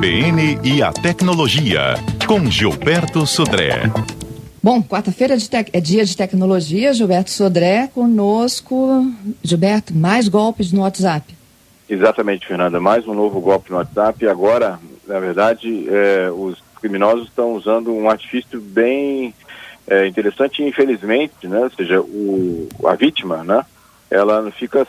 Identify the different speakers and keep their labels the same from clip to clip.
Speaker 1: CBN e a tecnologia, com Gilberto Sodré.
Speaker 2: Bom, quarta-feira é dia de tecnologia. Gilberto Sodré conosco. Gilberto, mais golpes no WhatsApp.
Speaker 3: Exatamente, Fernanda. Mais um novo golpe no WhatsApp. E agora, na verdade, os criminosos estão usando um artifício bem interessante e, infelizmente, né? Ou seja, a vítima, né? Ela fica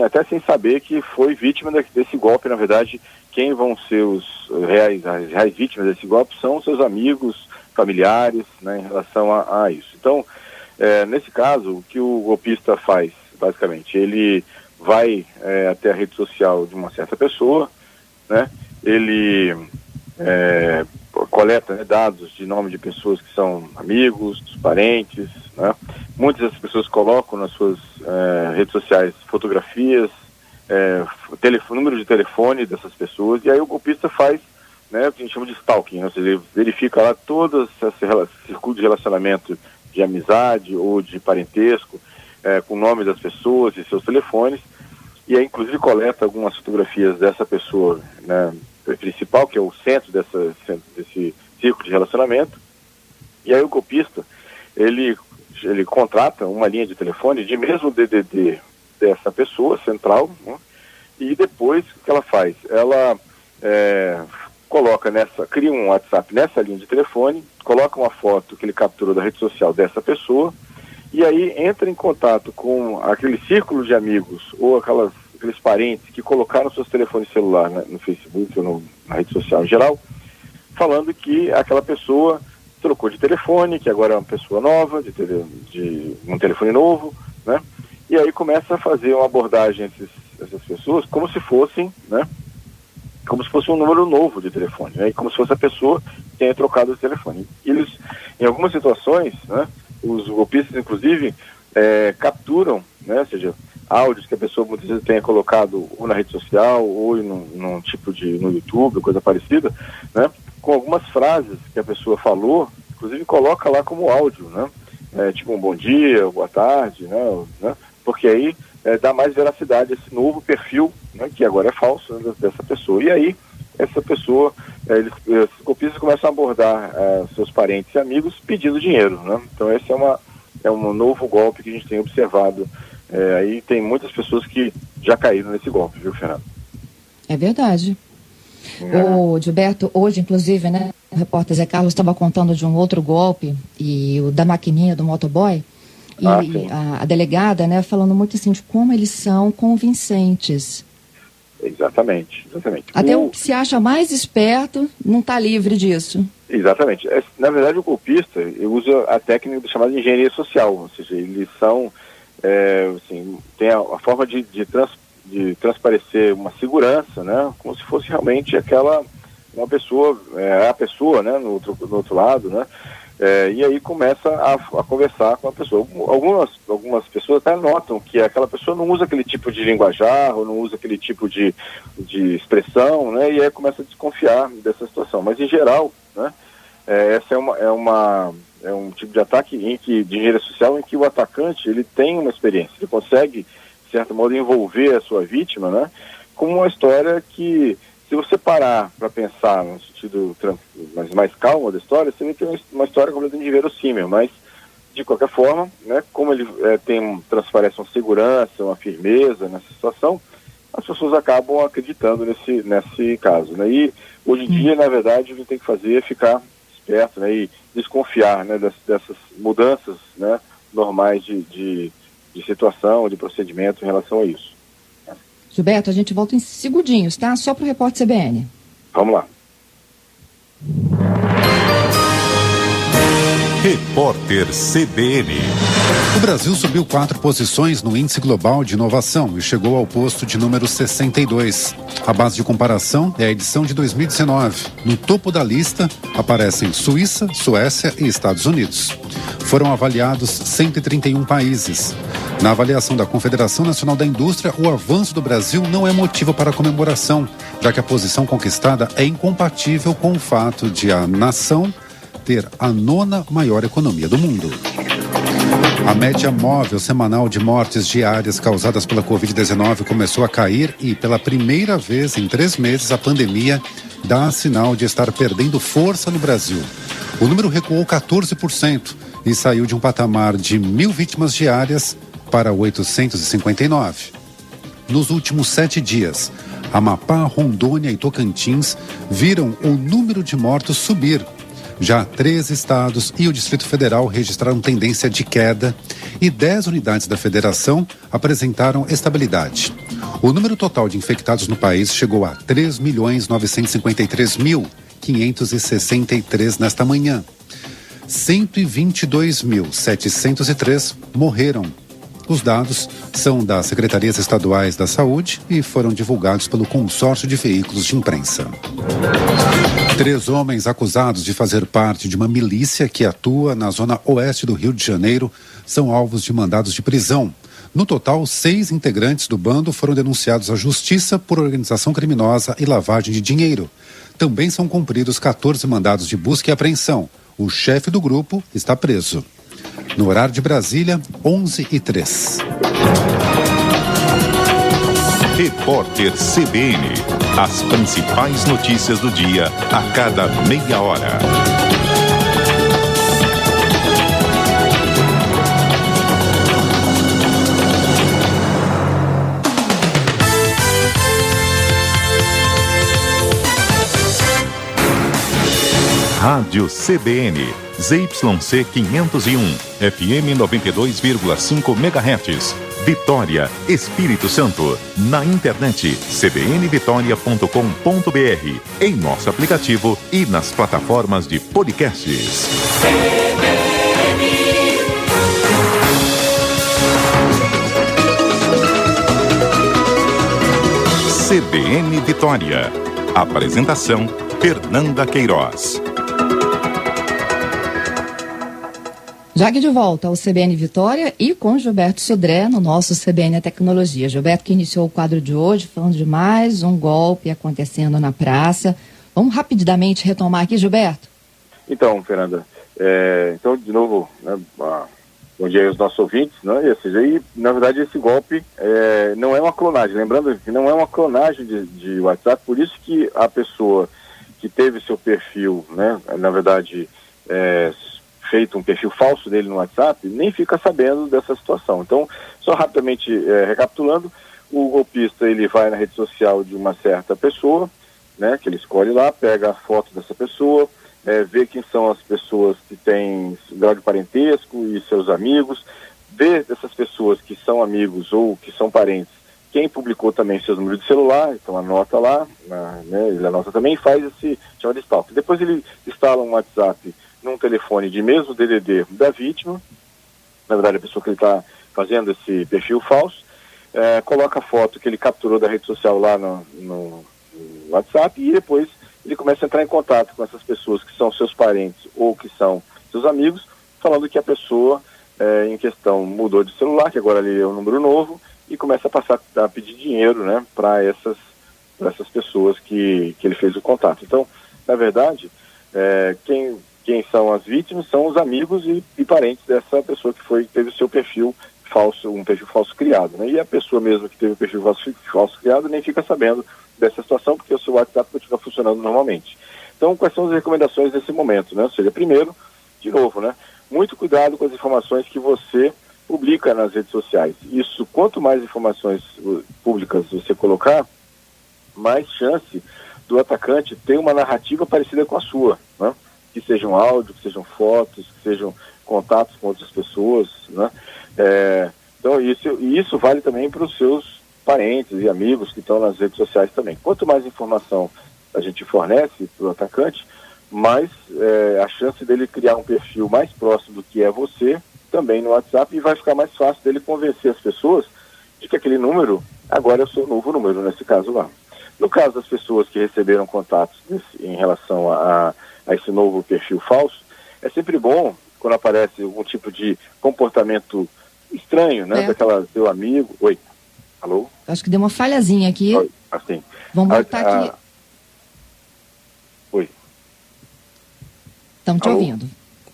Speaker 3: até sem saber que foi vítima desse golpe. Na verdade, quem vão ser as reais vítimas desse golpe são seus amigos, familiares, né, em relação a isso. Então, nesse caso, o que o golpista faz, basicamente, ele vai até a rede social de uma certa pessoa, né, ele coleta, né, dados de nome de pessoas que são amigos, parentes, né. Muitas das pessoas colocam nas suas redes sociais fotografias, número de telefone dessas pessoas, e aí o golpista faz, né, o que a gente chama de stalking, né? Ou seja, ele verifica lá todo esse círculo de relacionamento de amizade ou de parentesco, com o nome das pessoas e seus telefones, e aí inclusive coleta algumas fotografias dessa pessoa, né, principal, que é o centro desse círculo de relacionamento, e aí o golpista, ele contrata uma linha de telefone de mesmo DDD dessa pessoa central, né, e depois o que ela faz? Ela cria um WhatsApp nessa linha de telefone, coloca uma foto que ele capturou da rede social dessa pessoa, e aí entra em contato com aquele círculo de amigos ou aqueles parentes que colocaram seus telefones celular, né, no Facebook ou na rede social em geral, falando que aquela pessoa trocou de telefone, que agora é uma pessoa nova, de um telefone novo, né? E aí começa a fazer uma abordagem essas pessoas como se fossem, né, como se fosse um número novo de telefone, né? E como se fosse a pessoa que tenha trocado de telefone. Eles, em algumas situações, né, os golpistas, inclusive, capturam, né, ou seja, áudios que a pessoa muitas vezes tenha colocado ou na rede social ou no YouTube, coisa parecida, né, com algumas frases que a pessoa falou, inclusive coloca lá como áudio, né, tipo um bom dia, boa tarde, né, porque aí dá mais veracidade a esse novo perfil, né, que agora é falso, né, dessa pessoa. E aí, essa pessoa, esses golpistas começam a abordar seus parentes e amigos pedindo dinheiro, né? Então esse é um novo golpe que a gente tem observado. Aí tem muitas pessoas que já caíram nesse golpe, viu, Fernando?
Speaker 2: É verdade. O Gilberto, hoje, inclusive, né, o repórter Zé Carlos estava contando de um outro golpe, e o da maquininha do motoboy. E a delegada, né, falando muito assim de como eles são convincentes.
Speaker 3: Exatamente.
Speaker 2: Até o que se acha mais esperto não está livre disso.
Speaker 3: Exatamente. Na verdade, o golpista usa a técnica chamada de engenharia social, ou seja, eles são, tem a forma de transparecer uma segurança, né, como se fosse realmente uma pessoa, a pessoa, né, no outro lado, né. E aí começa a conversar com a pessoa. Algumas pessoas até notam que aquela pessoa não usa aquele tipo de linguajar, ou não usa aquele tipo de expressão, né? E aí começa a desconfiar dessa situação. Mas, em geral, né, essa é um tipo de ataque de engenharia social em que o atacante ele tem uma experiência, ele consegue, de certo modo, envolver a sua vítima, né, com uma história que, se você parar para pensar no sentido mais calmo da história, você vai ter uma história completamente inverossímil, mas, de qualquer forma, né, como ele transparece uma segurança, uma firmeza nessa situação, as pessoas acabam acreditando nesse caso, né? E, hoje em dia, na verdade, o que tem que fazer é ficar esperto, né, e desconfiar, né, dessas mudanças, né, normais de situação, de procedimento em relação a isso.
Speaker 2: Gilberto, a gente volta em segundinhos, tá? Só para o repórter CBN.
Speaker 3: Vamos lá.
Speaker 1: Repórter CBN.
Speaker 4: O Brasil subiu 4 posições no Índice Global de Inovação e chegou ao posto de número 62. A base de comparação é a edição de 2019. No topo da lista aparecem Suíça, Suécia e Estados Unidos. Foram avaliados 131 países. Na avaliação da Confederação Nacional da Indústria, o avanço do Brasil não é motivo para comemoração, já que a posição conquistada é incompatível com o fato de a nação ter a 9ª maior economia do mundo. A média móvel semanal de mortes diárias causadas pela Covid-19 começou a cair e, pela primeira vez em 3 meses, a pandemia dá sinal de estar perdendo força no Brasil. O número recuou 14% e saiu de um patamar de 1.000 vítimas diárias para 859. Nos últimos 7 dias, Amapá, Rondônia e Tocantins viram o número de mortos subir. Já 13 estados e o Distrito Federal registraram tendência de queda e 10 unidades da federação apresentaram estabilidade. O número total de infectados no país chegou a 3.953.563 nesta manhã. 122.703 morreram. Os dados são das Secretarias Estaduais da Saúde e foram divulgados pelo Consórcio de Veículos de Imprensa. 3 homens acusados de fazer parte de uma milícia que atua na zona oeste do Rio de Janeiro são alvos de mandados de prisão. No total, 6 integrantes do bando foram denunciados à Justiça por organização criminosa e lavagem de dinheiro. Também são cumpridos 14 mandados de busca e apreensão. O chefe do grupo está preso. No horário de Brasília, 11h03.
Speaker 1: Repórter CBN. As principais notícias do dia a cada meia hora. Rádio CBN, ZYC 501, FM 92,5 MHz, Vitória, Espírito Santo. Na internet, cbnvitoria.com.br, em nosso aplicativo e nas plataformas de podcasts. CBN Vitória. Apresentação, Fernanda Queiroz.
Speaker 2: Já que de volta ao CBN Vitória e com Gilberto Sodré no nosso CBN Tecnologia. Gilberto que iniciou o quadro de hoje falando de mais um golpe acontecendo na praça. Vamos rapidamente retomar aqui, Gilberto?
Speaker 3: Então, Fernanda, então de novo, né, bom dia aos nossos ouvintes, né, aí, na verdade esse golpe não é uma clonagem, lembrando que não é uma clonagem de WhatsApp, por isso que a pessoa que teve seu perfil, né, na verdade, feito um perfil falso dele no WhatsApp, nem fica sabendo dessa situação. Então, só rapidamente recapitulando, o golpista ele vai na rede social de uma certa pessoa, né, que ele escolhe lá, pega a foto dessa pessoa, vê quem são as pessoas que têm grau de parentesco e seus amigos, vê dessas pessoas que são amigos ou que são parentes, quem publicou também seus números de celular, então anota lá, né, ele anota também e faz esse chama de stalk. Depois ele instala um WhatsApp num telefone de mesmo DDD da vítima, na verdade a pessoa que ele está fazendo esse perfil falso, coloca a foto que ele capturou da rede social lá no WhatsApp e depois ele começa a entrar em contato com essas pessoas que são seus parentes ou que são seus amigos, falando que a pessoa em questão mudou de celular, que agora ali é um número novo, e começa a passar a pedir dinheiro, né, para essas pessoas que ele fez o contato. Então, na verdade, quem são as vítimas são os amigos e parentes dessa pessoa que teve o seu perfil falso, um perfil falso criado, né? E a pessoa mesmo que teve o perfil falso criado nem fica sabendo dessa situação, porque o seu WhatsApp continua funcionando normalmente. Então, quais são as recomendações nesse momento, né? Ou seja, primeiro, de novo, né? Muito cuidado com as informações que você publica nas redes sociais. Isso, quanto mais informações públicas você colocar, mais chance do atacante ter uma narrativa parecida com a sua, né? Que sejam áudio, que sejam fotos, que sejam contatos com outras pessoas, né? Então isso vale também para os seus parentes e amigos que estão nas redes sociais também. Quanto mais informação a gente fornece para o atacante, mais a chance dele criar um perfil mais próximo do que é você, também no WhatsApp, e vai ficar mais fácil dele convencer as pessoas de que aquele número agora é o seu novo número, nesse caso lá. No caso das pessoas que receberam contatos em relação a esse novo perfil falso, é sempre bom quando aparece algum tipo de comportamento estranho, né? Daquela seu amigo. Oi, alô?
Speaker 2: Acho que deu uma falhazinha aqui.
Speaker 3: Oi, assim.
Speaker 2: Vamos botar aqui.
Speaker 3: Oi.
Speaker 2: Estamos te ouvindo.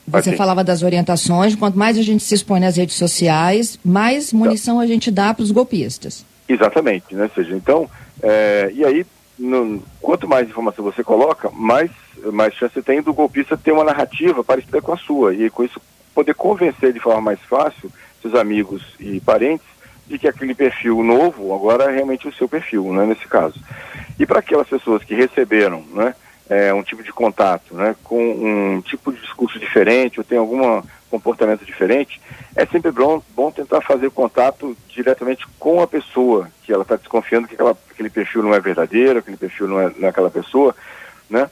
Speaker 2: Você falava das orientações, quanto mais a gente se expõe nas redes sociais, mais munição a gente dá para os golpistas.
Speaker 3: Exatamente, né? Ou seja, então, e aí quanto mais informação você coloca, mais chance você tem do golpista ter uma narrativa parecida com a sua, e com isso poder convencer de forma mais fácil seus amigos e parentes de que aquele perfil novo agora é realmente o seu perfil, né, nesse caso. E para aquelas pessoas que receberam, né, um tipo de contato, né, com um tipo de discurso diferente ou tem algum comportamento diferente, é sempre bom tentar fazer contato diretamente com a pessoa que ela está desconfiando que aquele perfil não é verdadeiro, aquele perfil não é aquela pessoa, né?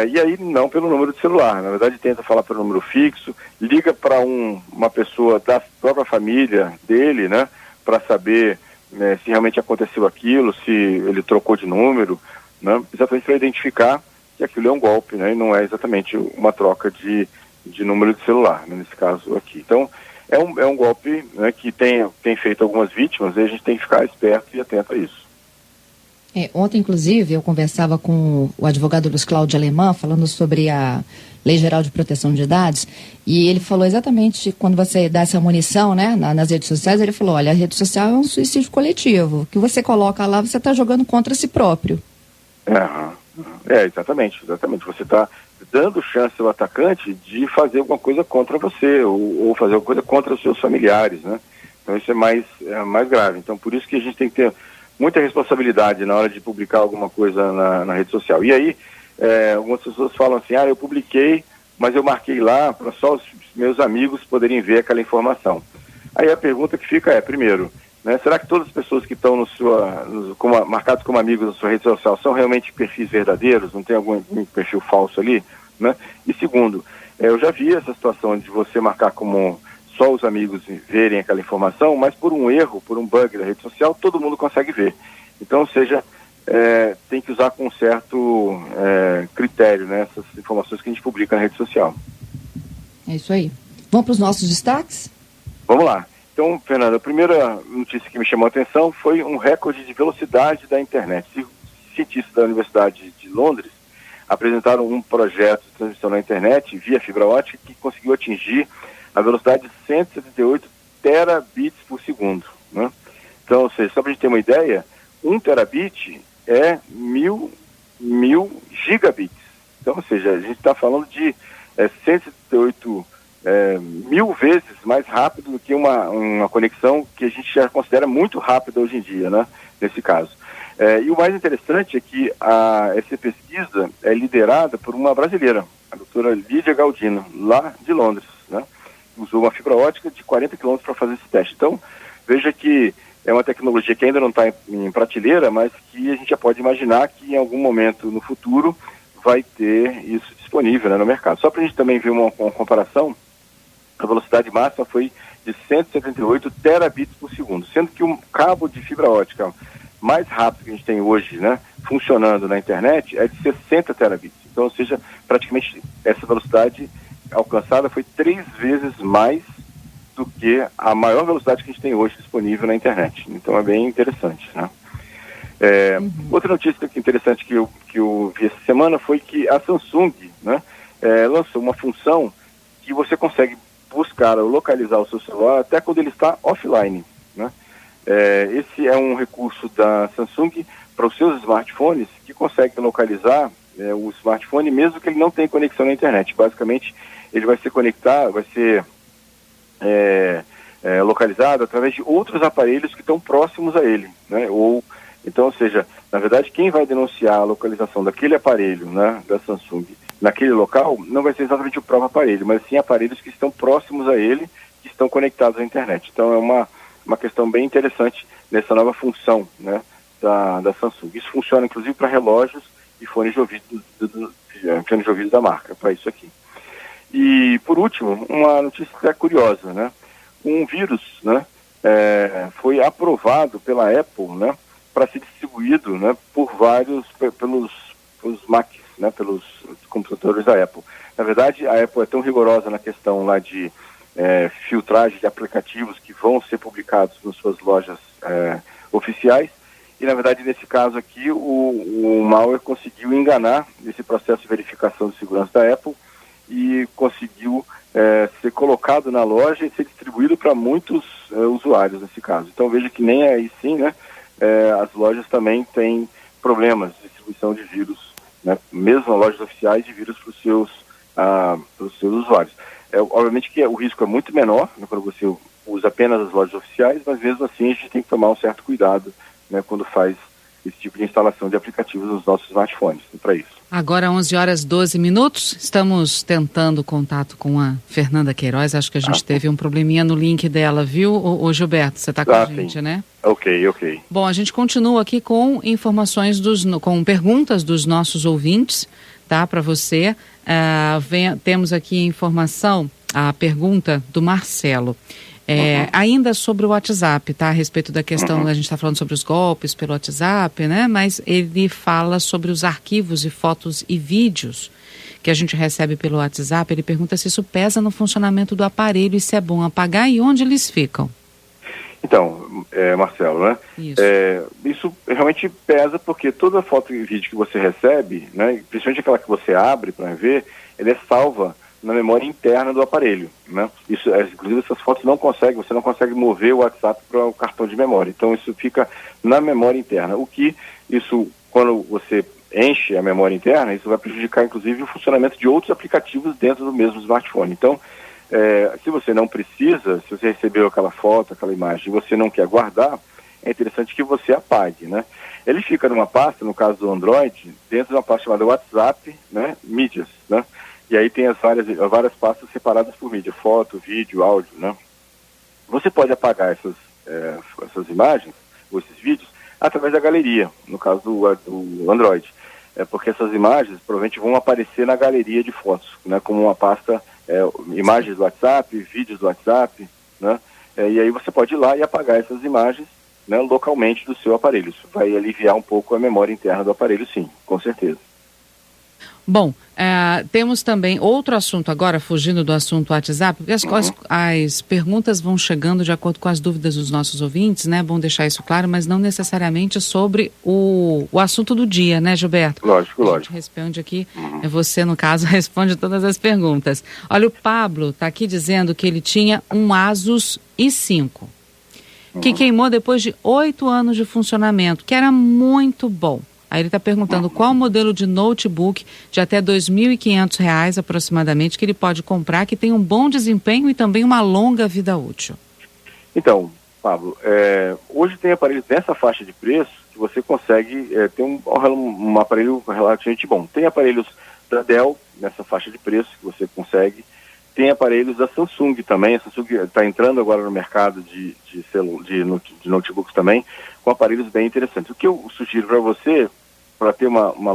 Speaker 3: E aí não pelo número de celular, na verdade tenta falar pelo número fixo, liga para uma pessoa da própria família dele, né, para saber se realmente aconteceu aquilo, se ele trocou de número, né, exatamente para identificar que aquilo é um golpe, né, e não é exatamente uma troca de número de celular, né, nesse caso aqui. Então, é um golpe, né, que tem feito algumas vítimas, e a gente tem que ficar esperto e atento a isso.
Speaker 2: Ontem, inclusive, eu conversava com o advogado Luiz Cláudio Alemã, falando sobre a Lei Geral de Proteção de Dados, e ele falou exatamente, quando você dá essa munição, né, nas redes sociais, ele falou, olha, a rede social é um suicídio coletivo, o que você coloca lá, você está jogando contra si próprio.
Speaker 3: Exatamente, você está dando chance ao atacante de fazer alguma coisa contra você, ou fazer alguma coisa contra os seus familiares, né? Então isso é mais grave. Então por isso que a gente tem que ter muita responsabilidade na hora de publicar alguma coisa na rede social. E aí, algumas pessoas falam assim, eu publiquei, mas eu marquei lá para só os meus amigos poderem ver aquela informação. Aí a pergunta que fica primeiro, né, será que todas as pessoas que estão marcadas como amigos na sua rede social são realmente perfis verdadeiros? Não tem algum perfil falso ali? Né? E segundo, eu já vi essa situação de você marcar como só os amigos verem aquela informação, mas por um erro, por um bug da rede social, todo mundo consegue ver. Então, ou seja, tem que usar com um certo critério, né, essas informações que a gente publica na rede social.
Speaker 2: É isso aí. Vamos para os nossos destaques?
Speaker 3: Vamos lá. Então, Fernanda, a primeira notícia que me chamou a atenção foi um recorde de velocidade da internet. Cientistas da Universidade de Londres apresentaram um projeto de transmissão na internet via fibra ótica que conseguiu atingir a velocidade de 178 terabits por segundo, né? Então, ou seja, só para a gente ter uma ideia, 1 terabit é mil gigabits. Então, ou seja, a gente está falando de 178 mil vezes mais rápido do que uma conexão que a gente já considera muito rápida hoje em dia, né, nesse caso. E o mais interessante é que essa pesquisa é liderada por uma brasileira, a doutora Lídia Galdino, lá de Londres, né? Usou uma fibra ótica de 40 quilômetros para fazer esse teste. Então, veja que é uma tecnologia que ainda não está em prateleira, mas que a gente já pode imaginar que em algum momento no futuro vai ter isso disponível, né, no mercado. Só para a gente também ver uma comparação, a velocidade máxima foi de 178 terabits por segundo, sendo que um cabo de fibra ótica mais rápido que a gente tem hoje, né, funcionando na internet, é de 60 terabits. Então, ou seja, praticamente essa velocidade alcançada foi 3 vezes mais do que a maior velocidade que a gente tem hoje disponível na internet. Então é bem interessante, né? Outra notícia interessante que eu vi essa semana foi que a Samsung, né, lançou uma função que você consegue buscar ou localizar o seu celular até quando ele está offline, né? Esse é um recurso da Samsung para os seus smartphones que consegue localizar o smartphone mesmo que ele não tenha conexão na internet. Basicamente, ele vai ser localizado através de outros aparelhos que estão próximos a ele, né? Ou seja, na verdade, quem vai denunciar a localização daquele aparelho, né, da Samsung naquele local não vai ser exatamente o próprio aparelho, mas sim aparelhos que estão próximos a ele, que estão conectados à internet. Então é uma questão bem interessante nessa nova função, né, da Samsung. Isso funciona inclusive para relógios e fones de ouvido da marca, para isso aqui. E, por último, uma notícia curiosa, né? Um vírus, né, foi aprovado pela Apple, né, para ser distribuído, né, pelos Macs, né, pelos computadores da Apple. Na verdade, a Apple é tão rigorosa na questão lá de filtragem de aplicativos que vão ser publicados nas suas lojas oficiais, e, na verdade, nesse caso aqui, o malware conseguiu enganar esse processo de verificação de segurança da Apple e conseguiu ser colocado na loja e ser distribuído para muitos usuários nesse caso. Então veja que nem aí sim, né, as lojas também têm problemas de transmissão de vírus, né, mesmo nas lojas oficiais, de vírus para os seus usuários. Obviamente que o risco é muito menor, né, quando você usa apenas as lojas oficiais, mas mesmo assim a gente tem que tomar um certo cuidado, né, quando faz esse tipo de instalação de aplicativos nos nossos smartphones, para isso.
Speaker 5: Agora 11h12, estamos tentando contato com a Fernanda Queiroz, acho que a gente teve um probleminha no link dela, viu, ô Gilberto? Você está com a gente,
Speaker 3: sim.
Speaker 5: Né?
Speaker 3: Ok.
Speaker 5: Bom, a gente continua aqui com informações, com perguntas dos nossos ouvintes, tá, para você. Temos aqui informação, a pergunta do Marcelo. Ainda sobre o WhatsApp, tá? A respeito da questão, a gente está falando sobre os golpes pelo WhatsApp, né? Mas ele fala sobre os arquivos e fotos e vídeos que a gente recebe pelo WhatsApp. Ele pergunta se isso pesa no funcionamento do aparelho e se é bom apagar e onde eles ficam.
Speaker 3: Então, Marcelo, né? Isso realmente pesa porque toda foto e vídeo que você recebe, né? Principalmente aquela que você abre para ver, ela é salva na memória interna do aparelho, né? Isso, inclusive essas fotos você não consegue mover o WhatsApp para o cartão de memória. Então isso fica na memória interna. Quando você enche a memória interna, isso vai prejudicar inclusive o funcionamento de outros aplicativos dentro do mesmo smartphone. Então, se você não precisa, se você recebeu aquela foto, aquela imagem, e você não quer guardar, é interessante que você apague, né? Ele fica numa pasta, no caso do Android, dentro de uma pasta chamada WhatsApp, né? Mídias, né? E aí tem as várias pastas separadas por mídia, foto, vídeo, áudio, né? Você pode apagar essas imagens, ou esses vídeos, através da galeria, no caso do Android. Porque essas imagens provavelmente vão aparecer na galeria de fotos, né? Como uma pasta, imagens do WhatsApp, vídeos do WhatsApp, né? E aí você pode ir lá e apagar essas imagens, né, localmente do seu aparelho. Isso vai aliviar um pouco a memória interna do aparelho, sim, com certeza.
Speaker 5: Bom, temos também outro assunto agora, fugindo do assunto WhatsApp, porque as perguntas vão chegando de acordo com as dúvidas dos nossos ouvintes, né? Bom deixar isso claro, mas não necessariamente sobre o assunto do dia, né, Gilberto?
Speaker 3: Lógico.
Speaker 5: A gente responde aqui, você, no caso, responde todas as perguntas. Olha, o Pablo está aqui dizendo que ele tinha um Asus i5, que queimou depois de 8 anos de funcionamento, que era muito bom. Aí ele está perguntando qual modelo de notebook de até R$ 2.500 aproximadamente que ele pode comprar, que tem um bom desempenho e também uma longa vida útil.
Speaker 3: Pablo, hoje tem aparelhos nessa faixa de preço que você consegue ter um aparelho relativamente bom. Tem aparelhos da Dell nessa faixa de preço que você consegue. Tem aparelhos da Samsung também. A Samsung está entrando agora no mercado de notebooks também, com aparelhos bem interessantes. O que eu sugiro para você, para ter uma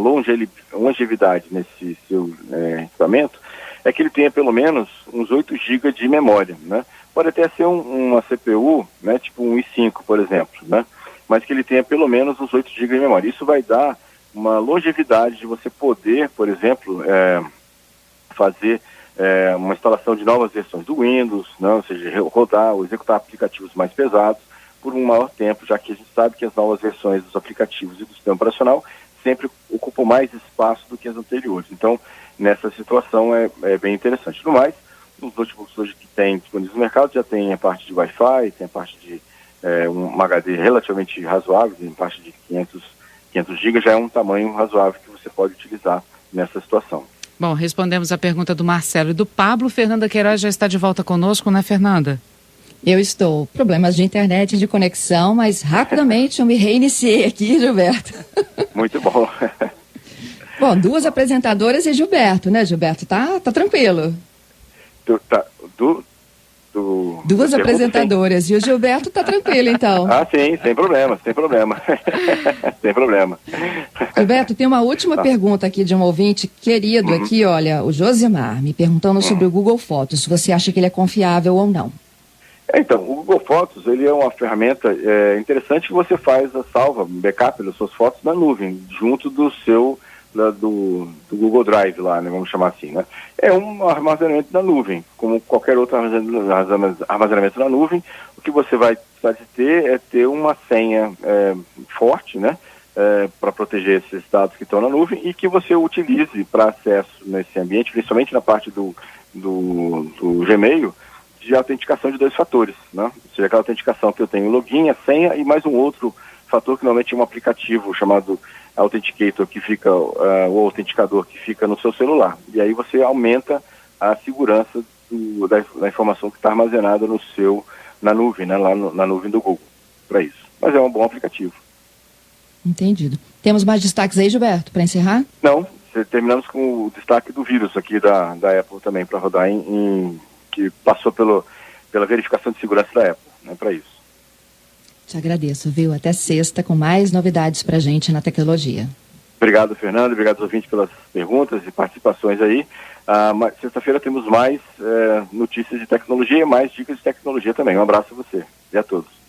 Speaker 3: longevidade nesse seu equipamento, é que ele tenha pelo menos uns 8 GB de memória, né? Pode até ser uma CPU, né, tipo um i5, por exemplo, né? Mas que ele tenha pelo menos uns 8 GB de memória. Isso vai dar uma longevidade de você poder, por exemplo, fazer uma instalação de novas versões do Windows, né? Ou seja, rodar ou executar aplicativos mais pesados por um maior tempo, já que a gente sabe que as novas versões dos aplicativos e do sistema operacional sempre ocupam mais espaço do que as anteriores. Então, nessa situação é bem interessante. No mais, os notebooks hoje que tem disponíveis no mercado já tem a parte de Wi-Fi, tem a parte de um HD relativamente razoável, em parte de 500 GB, já é um tamanho razoável que você pode utilizar nessa situação.
Speaker 5: Bom, respondemos a pergunta do Marcelo e do Pablo. Fernanda Queiroz já está de volta conosco, né, Fernanda?
Speaker 2: Eu estou. Problemas de internet, de conexão, mas rapidamente eu me reiniciei aqui, Gilberto.
Speaker 3: Muito bom.
Speaker 2: Bom, 2 apresentadoras e Gilberto, né, Gilberto? Tá tranquilo. Duas apresentadoras e o Gilberto tá tranquilo, então.
Speaker 3: Sim, sem problema. Sem problema.
Speaker 2: Gilberto, tem uma última pergunta aqui de um ouvinte querido aqui, olha, o Josimar, me perguntando sobre o Google Fotos, se você acha que ele é confiável ou não.
Speaker 3: Então, o Google Fotos, ele é uma ferramenta interessante que você faz a salva, backup das suas fotos na nuvem, junto do do Google Drive lá, né, vamos chamar assim, né? É um armazenamento na nuvem, como qualquer outro armazenamento na nuvem. O que você vai ter é ter uma senha forte, né, para proteger esses dados que estão na nuvem e que você utilize para acesso nesse ambiente, principalmente na parte do Gmail, de autenticação de 2 fatores, né? Ou seja, aquela autenticação que eu tenho login, a senha e mais um outro fator que normalmente é um aplicativo chamado Authenticator, que fica, o autenticador que fica no seu celular. E aí você aumenta a segurança da informação que está armazenada na nuvem, né, lá na nuvem do Google, para isso. Mas é um bom aplicativo.
Speaker 2: Entendido. Temos mais destaques aí, Gilberto, para encerrar?
Speaker 3: Não, terminamos com o destaque do vírus aqui da Apple também, para rodar que passou pela verificação de segurança da Apple, né, para isso.
Speaker 2: Te agradeço, viu? Até sexta com mais novidades para a gente na tecnologia.
Speaker 3: Obrigado, Fernando. Obrigado aos ouvintes pelas perguntas e participações aí. Sexta-feira temos mais notícias de tecnologia e mais dicas de tecnologia também. Um abraço a você e a todos.